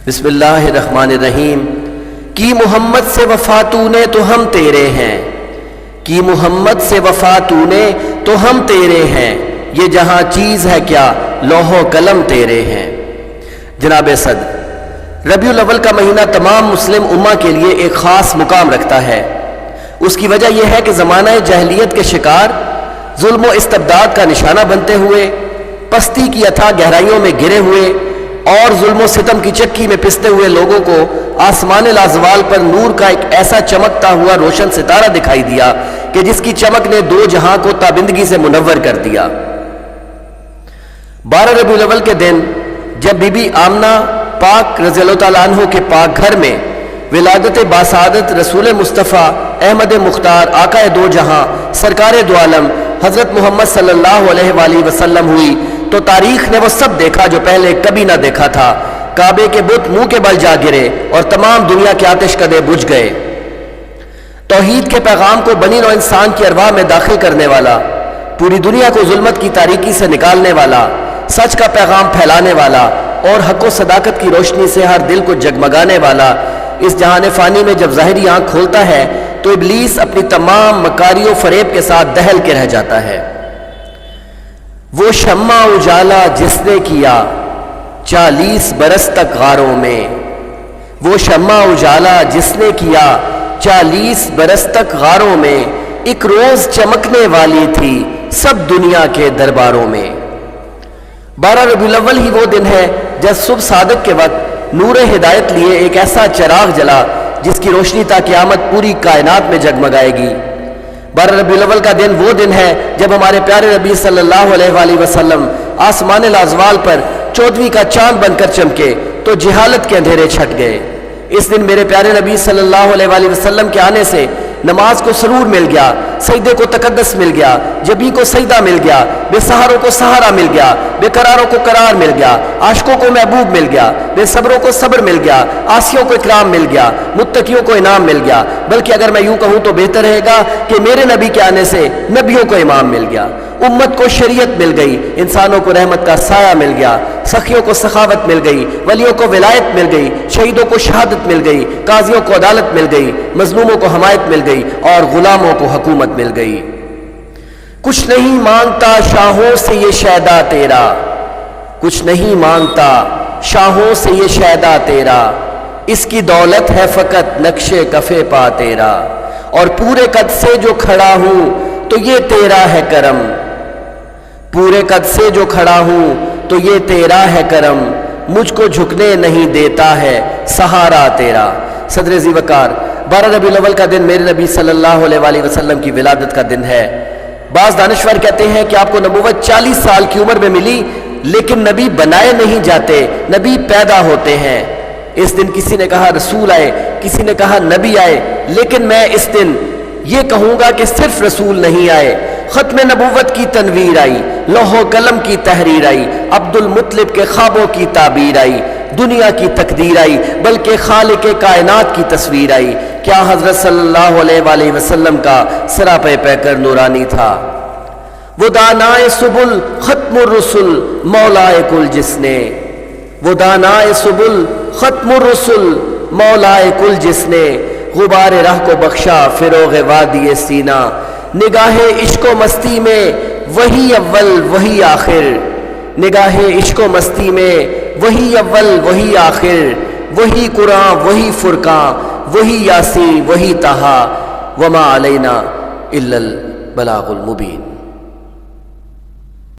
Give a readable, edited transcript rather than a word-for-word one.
بسم اللہ الرحمن الرحیم۔ کی محمد سے وفا تو نے تو ہم تیرے ہیں، کی محمد سے وفا تو نے تو ہم تیرے ہیں، یہ جہاں چیز ہے کیا لوح و قلم تیرے ہیں۔ جناب صدر، ربیع الاول کا مہینہ تمام مسلم امہ کے لیے ایک خاص مقام رکھتا ہے۔ اس کی وجہ یہ ہے کہ زمانہ جاہلیت کے شکار، ظلم و استبداد کا نشانہ بنتے ہوئے، پستی کی اتھاہ گہرائیوں میں گرے ہوئے اور ظلم و ستم کی چکی میں پستے ہوئے لوگوں کو آسمان لازوال پر نور کا ایک ایسا چمکتا ہوا روشن ستارہ دکھائی دیا کہ جس کی چمک نے دو جہاں کو تابندگی سے منور کر دیا۔ 12 ربیع الاول کے دن جب بی بی آمنہ پاک رضی اللہ تعالیٰ عنہ کے پاک گھر میں ولادت باسعادت رسول مصطفیٰ احمد مختار آقا دو جہاں سرکار دو عالم حضرت محمد صلی اللہ علیہ وآلہ وسلم ہوئی تو تاریخ نے وہ سب دیکھا جو پہلے کبھی نہ دیکھا تھا۔ کعبے کے بت منہ کے بل جا گرے اور تمام دنیا کے آتش کدے بجھ گئے۔ توحید کے پیغام کو بنی نوع انسان کی ارواح میں داخل کرنے والا، پوری دنیا کو ظلمت کی تاریکی سے نکالنے والا، سچ کا پیغام پھیلانے والا اور حق و صداقت کی روشنی سے ہر دل کو جگمگانے والا اس جہان فانی میں جب ظاہری آنکھ کھولتا ہے تو ابلیس اپنی تمام مکاری و فریب کے ساتھ دہل کے رہ جاتا ہے۔ وہ شمع اجالا جس نے کیا 40 برس تک غاروں میں، وہ شمع اجالا جس نے کیا 40 برس تک غاروں میں، ایک روز چمکنے والی تھی سب دنیا کے درباروں میں۔ 12 ربیع الاول ہی وہ دن ہے جب صبح صادق کے وقت نور ہدایت لیے ایک ایسا چراغ جلا جس کی روشنی تا قیامت پوری کائنات میں جگمگائے گی۔ 12 ربیع الاول کا دن وہ دن ہے جب ہمارے پیارے نبی صلی اللہ علیہ وآلہ وسلم آسمان لازوال پر 14ویں کا چاند بن کر چمکے تو جہالت کے اندھیرے چھٹ گئے۔ اس دن میرے پیارے نبی صلی اللہ علیہ وآلہ وسلم کے آنے سے نماز کو سرور مل گیا، سجدے کو تقدس مل گیا، جبی کو سجدہ مل گیا، بے سہاروں کو سہارا مل گیا، بے قراروں کو قرار مل گیا، عاشقوں کو محبوب مل گیا، بے صبروں کو صبر مل گیا، عاصیوں کو اکرام مل گیا، متقیوں کو انعام مل گیا۔ بلکہ اگر میں یوں کہوں تو بہتر رہے گا کہ میرے نبی کے آنے سے نبیوں کو امام مل گیا، امت کو شریعت مل گئی، انسانوں کو رحمت کا سایہ مل گیا، سخیوں کو سخاوت مل گئی، ولیوں کو ولایت مل گئی، شہیدوں کو شہادت مل گئی، قاضیوں کو عدالت مل گئی، مظلوموں کو حمایت مل گئی اور غلاموں کو حکومت مل گئی۔ کچھ نہیں مانگتا شاہوں سے یہ شیدا تیرا، کچھ نہیں مانگتا شاہوں سے یہ شیدا تیرا، اس کی دولت ہے فقط نقش کفے پا تیرا، اور پورے قد سے جو کھڑا ہوں تو یہ تیرا ہے کرم، پورے قد سے جو کھڑا ہوں تو یہ تیرا ہے کرم، مجھ کو جھکنے نہیں دیتا ہے سہارا تیرا۔ صدر ذی وقار، 12 ربیع الاول کا دن میرے نبی صلی اللہ علیہ وآلہ وسلم کی ولادت کا دن ہے۔ بعض دانشور کہتے ہیں کہ آپ کو نبوت 40 سال کی عمر میں ملی، لیکن نبی بنائے نہیں جاتے، نبی پیدا ہوتے ہیں۔ اس دن کسی نے کہا رسول آئے، کسی نے کہا نبی آئے، لیکن میں اس دن یہ کہوں گا کہ صرف رسول نہیں آئے، ختم نبوت کی تنویر آئی، لوح و قلم کی تحریر آئی، عبد المطلب کے خوابوں کی تعبیر آئی، دنیا کی تقدیر آئی، بلکہ خالق کائنات کی تصویر آئی۔ کیا حضرت صلی اللہ علیہ وآلہ وسلم کا سراپے پیکر نورانی تھا؟ وہ دانائے سبل ختم الرسل مولائے کل جس نے، وہ دانائے سبل ختم الرسل مولائے کل جس نے، غبار راہ کو بخشا فروغ وادی سینا، نگاہ عشق و مستی میں وہی اول وہی آخر، نگاہ عشق و مستی میں وہی اول وہی آخر، وہی قرآن وہی فرقان وہی یاسین وہی طہا، وما علینا الا البلاغ المبین۔